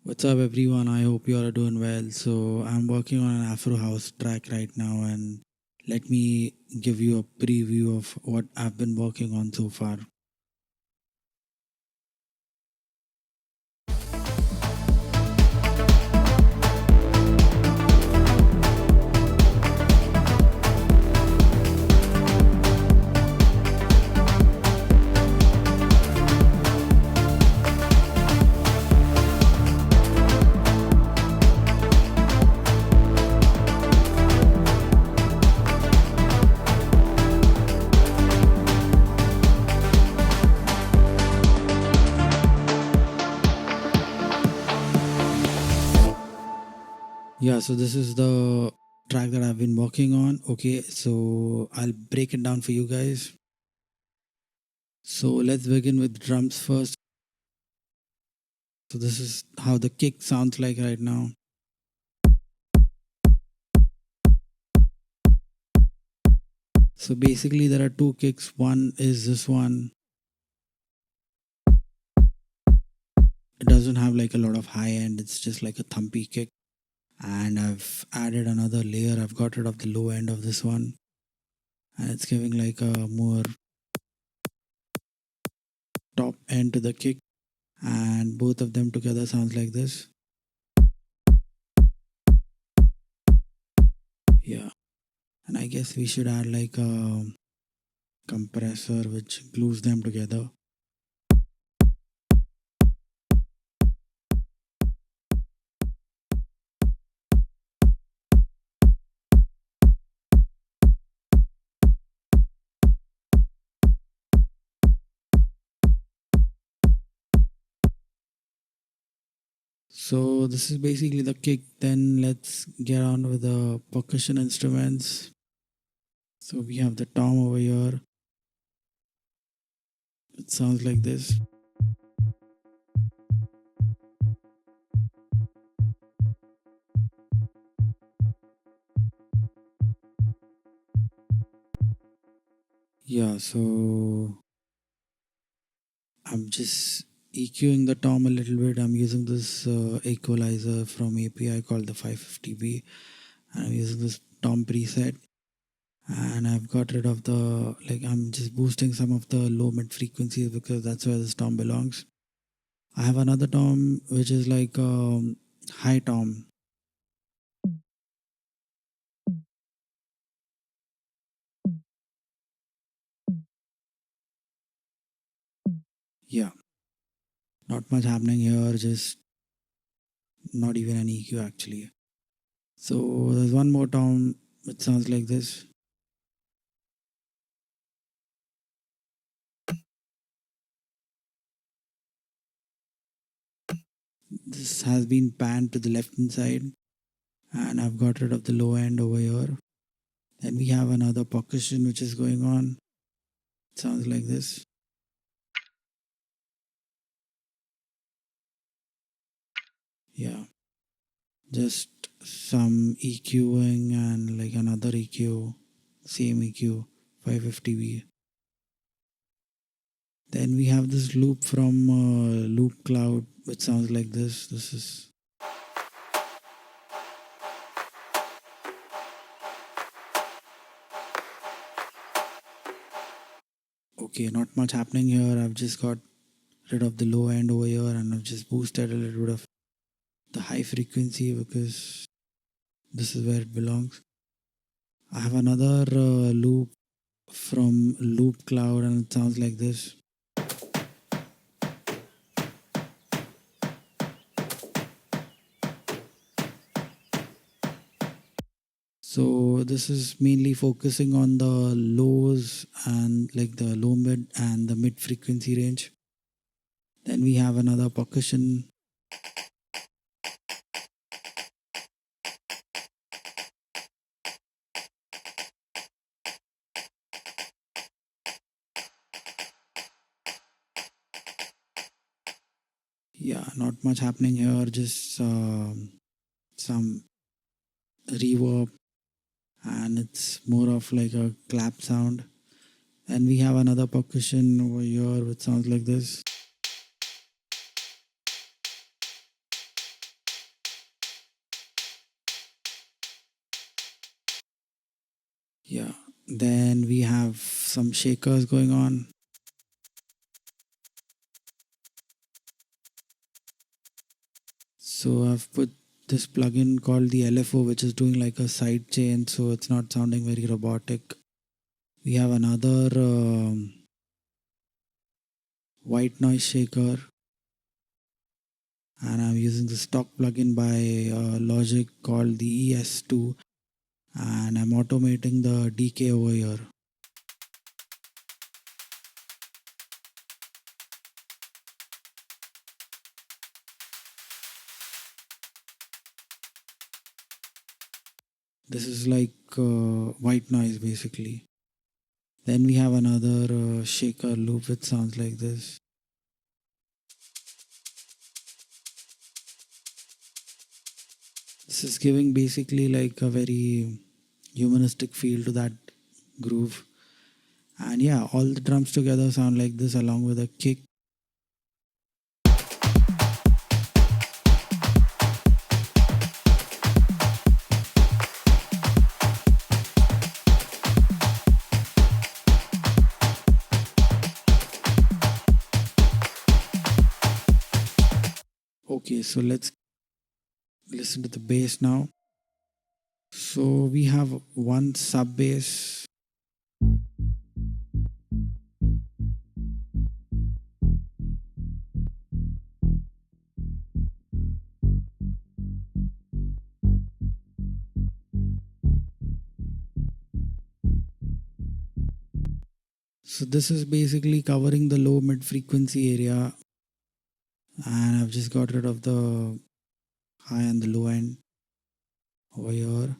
What's up, everyone? I hope you are doing well. So, I'm working on an Afro House track right now, and let me give you a preview of what I've been working on so far. Yeah, so this is the track that I've been working on. Okay, so I'll break it down for you guys. So, let's begin with drums first. So, this is how the kick sounds like right now. So, basically, there are two kicks. One is this one, it doesn't have like a lot of high end, it's just like a thumpy kick. And I've added another layer. I've got rid of the low end of this one, and it's giving like a more top end to the kick, and both of them together sounds like this. Yeah, and I guess we should add like a compressor which glues them together. So this is basically the kick. Then let's get on with the percussion instruments. So we have the tom over here. It sounds like this. Yeah, so I'm just EQing the tom a little bit. I'm using this equalizer from API called the 550B. I'm using this tom preset, and I've got rid of the, like, I'm just boosting some of the low mid frequencies because that's where this tom belongs. I have another tom which is like high tom. Yeah, not much happening here, just not even an EQ actually. So there's one more tom which sounds like this. This has been panned to the left hand side, and I've got rid of the low end over here. Then we have another percussion which is going on. It sounds like this. Yeah, just some EQing and like another EQ, same EQ, 550B. Then we have this loop from Loop Cloud, which sounds like this. This is okay, not much happening here. I've just got rid of the low end over here, and I've just boosted a little bit of the high frequency because this is where it belongs. I have another loop from Loop Cloud, and it sounds like this. So this is mainly focusing on the lows and like the low mid and the mid frequency range. Then we have another percussion. Yeah, not much happening here, just some reverb, and it's more of like a clap sound. And we have another percussion over here which sounds like this. Yeah. Then we have some shakers going on. So I've put this plugin called the LFO, which is doing like a side chain, so it's not sounding very robotic. We have another white noise shaker, and I'm using the stock plugin by Logic called the ES2, and I'm automating the decay over here. This is like white noise basically. Then we have another shaker loop which sounds like this. This is giving basically like a very humanistic feel to that groove. And yeah, all the drums together sound like this along with a kick. Okay, so let's listen to the bass now. So we have one sub bass. So this is basically covering the low mid frequency area, and I've just got rid of the high and the low end over here.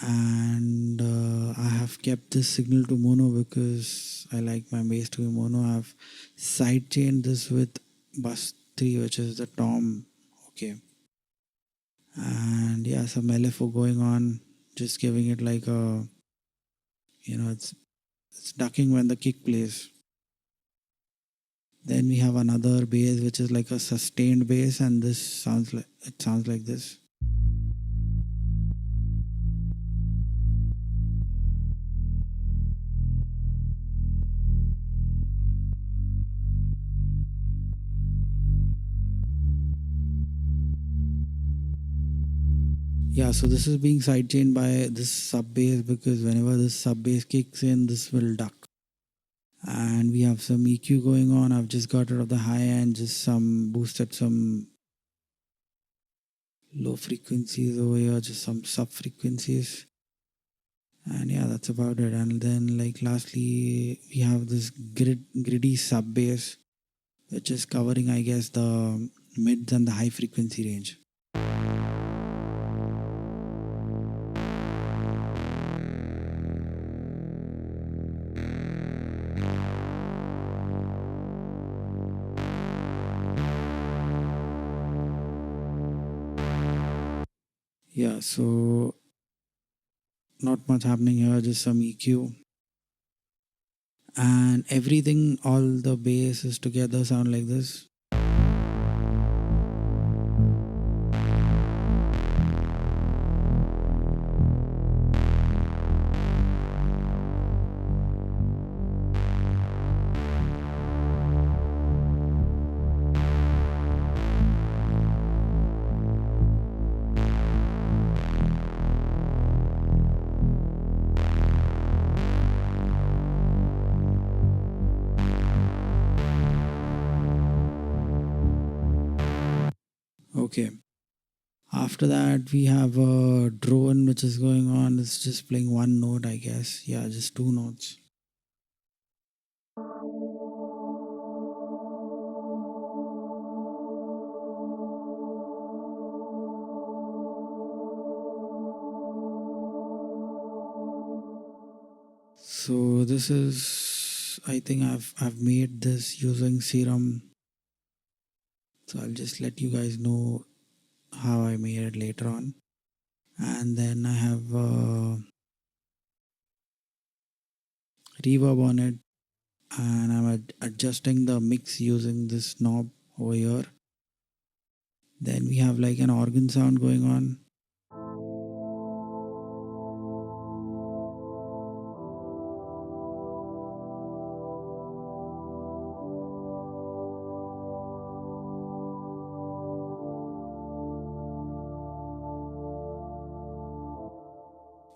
And I have kept this signal to mono because I like my bass to be mono. I've sidechained this with bus 3, which is the tom. Okay. And yeah, some LFO going on, just giving it like a, it's ducking when the kick plays. Then we have another bass which is like a sustained bass, and this sounds like this. Yeah, so this is being sidechained by this sub bass because whenever this sub bass kicks in, this will duck. And we have some EQ going on. I've just got rid of the high end, just some boosted some low frequencies over here, just some sub frequencies. And yeah, that's about it. And then like lastly, we have this gritty sub bass, which is covering, I guess, the mids and the high frequency range. Yeah, so not much happening here, just some EQ. And everything, all the basses together sound like this. Okay. After that, we have a drone which is going on. It's just playing one note, I guess. Yeah, just two notes. So this is, I think I've made this using Serum. So I'll just let you guys know how I made it later on. And then I have reverb on it, and I'm adjusting the mix using this knob over here. Then we have like an organ sound going on.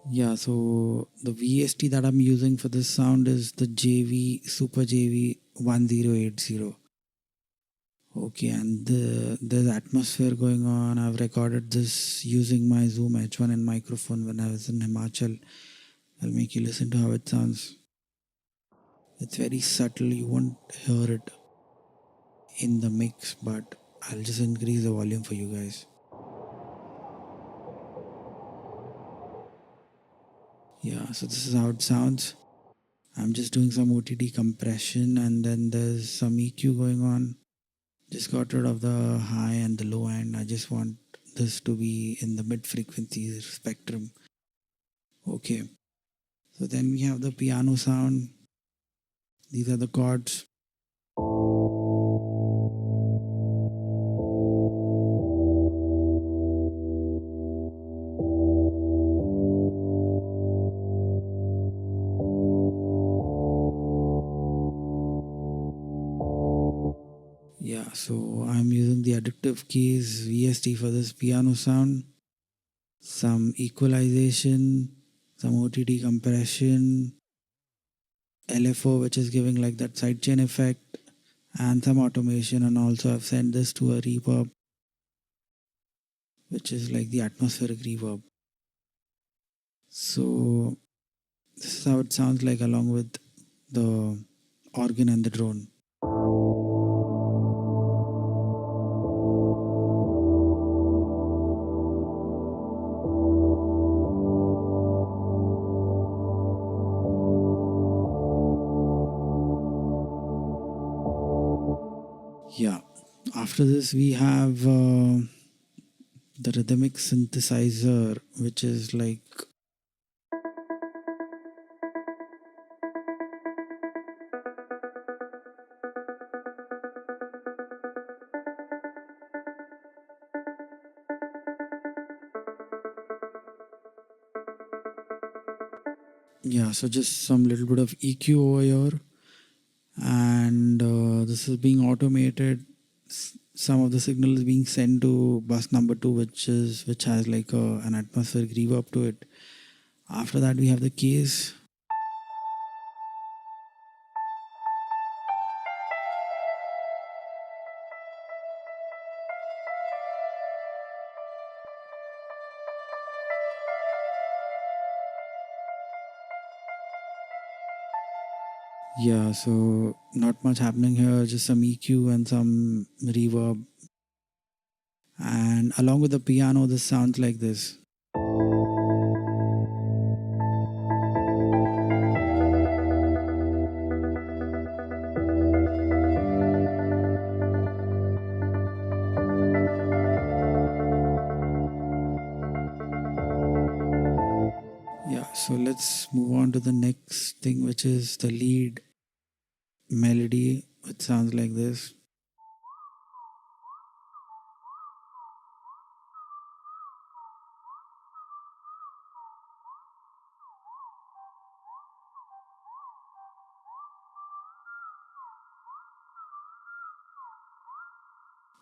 Yeah, so the VST that I'm using for this sound is the JV Super JV 1080. Okay, and there's atmosphere going on. I've recorded this using my Zoom H1N microphone when I was in Himachal. I'll make you listen to how it sounds. It's very subtle, you won't hear it in the mix, but I'll just increase the volume for you guys. Yeah, so this is how it sounds. I'm just doing some OTT compression and then there's some EQ going on. Just got rid of the high and the low end. I just want this to be in the mid frequency spectrum. Okay, so then we have the piano sound. These are the chords. Yeah, so I'm using the adaptive keys VST for this piano sound, some equalization, some OTT compression, LFO, which is giving like that sidechain effect, and some automation. And also, I've sent this to a reverb, which is like the atmospheric reverb. So, this is how it sounds like along with the organ and the drone. Yeah. After this, we have the rhythmic synthesizer, which is like, yeah, so just some little bit of EQ over here. And this is being automated. Some of the signal is being sent to bus number 2, which has like an atmospheric reverb to it. After that, we have the keys. Yeah, so not much happening here, just some EQ and some reverb. And along with the piano, this sounds like this. Yeah, so let's move on to the next thing, which is the lead melody, which sounds like this.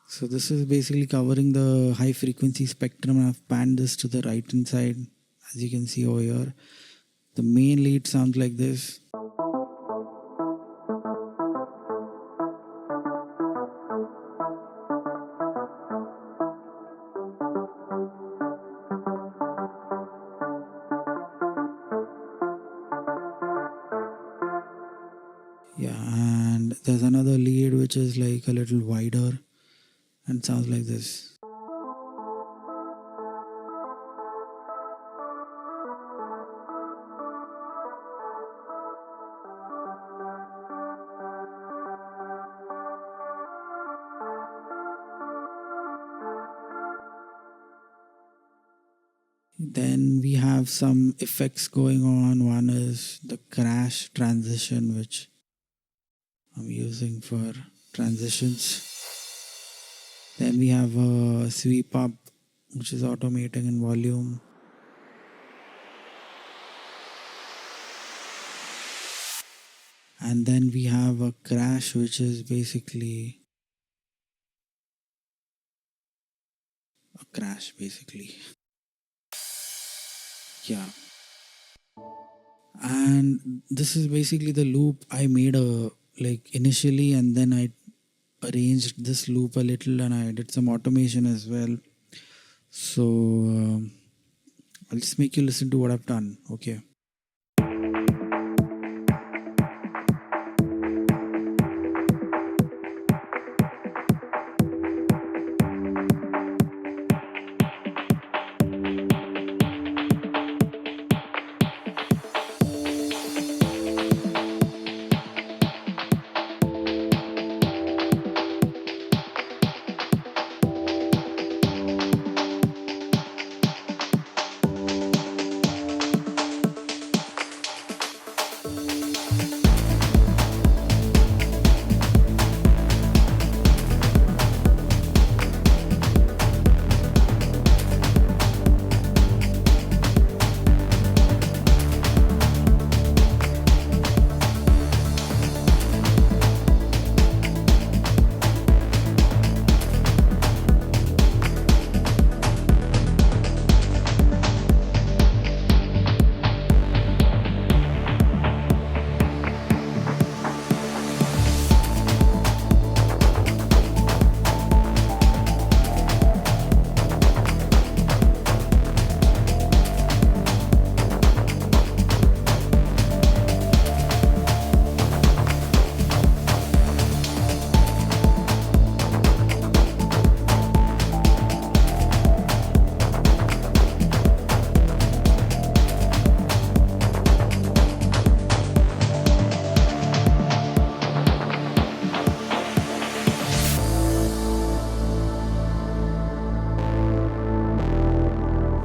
So this is basically covering the high frequency spectrum. I've panned this to the right hand side, as you can see over here. The main lead sounds like this. Yeah, and there's another lead which is like a little wider and sounds like this. Then we have some effects going on. One is the crash transition, which I'm using for transitions. Then we have a sweep up, which is automating in volume. And then we have a crash, which is basically a crash, basically. Yeah. And this is basically the loop I made like initially, and then I arranged this loop a little, and I did some automation as well. So I'll just make you listen to what I've done. Okay.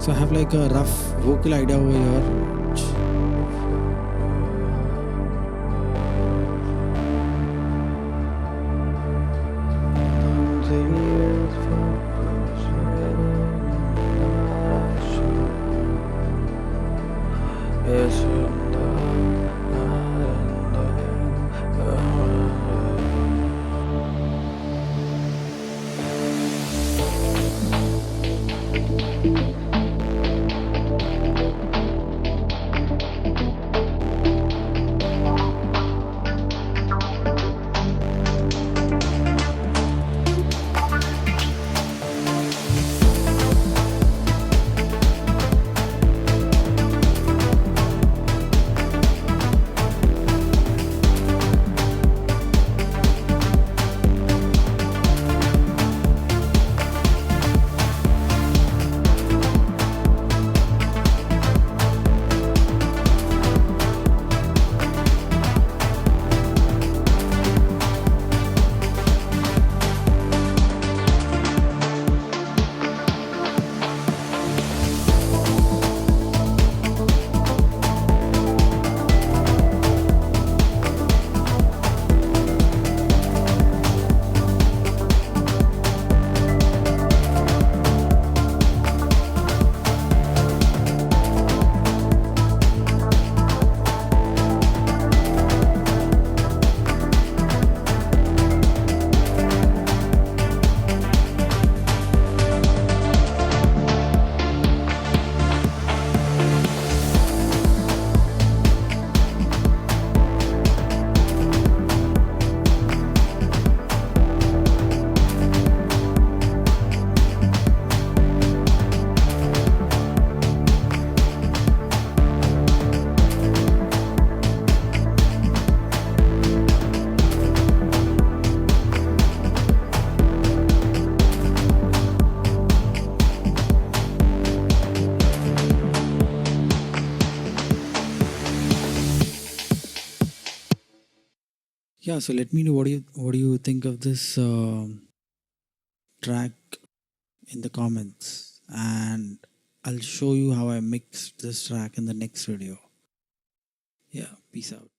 So I have like a rough vocal idea over here. Yeah, so let me know what do you think of this track in the comments, and I'll show you how I mixed this track in the next video. Yeah, peace out.